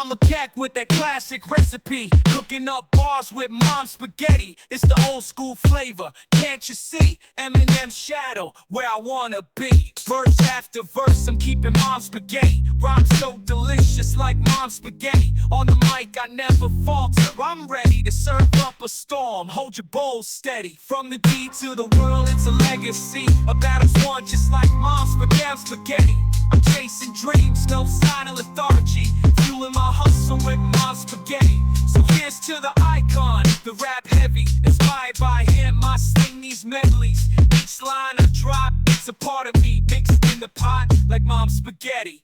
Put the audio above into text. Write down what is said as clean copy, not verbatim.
I'm a cat with that classic recipe, cooking up bars with mom's spaghetti. It's the old school flavor, can't you see? Eminem shadow, where I wanna be. Verse after verse, I'm keeping mom's spaghetti. Rhymes so delicious like mom's spaghetti. On the mic, I never falter. I'm ready to serve up a storm. Hold your bowl steady. From the D to the world, it's a legacy. A battle's won just like mom's spaghetti. I'm chasing dreams, no sign of lethargy. Fueling my hustle with mom's spaghetti. So here's to the icon, the rap heavy. Inspired by him, I sing these medleys. Each line I drop, it's a part of me, mixed in the pot like mom's spaghetti.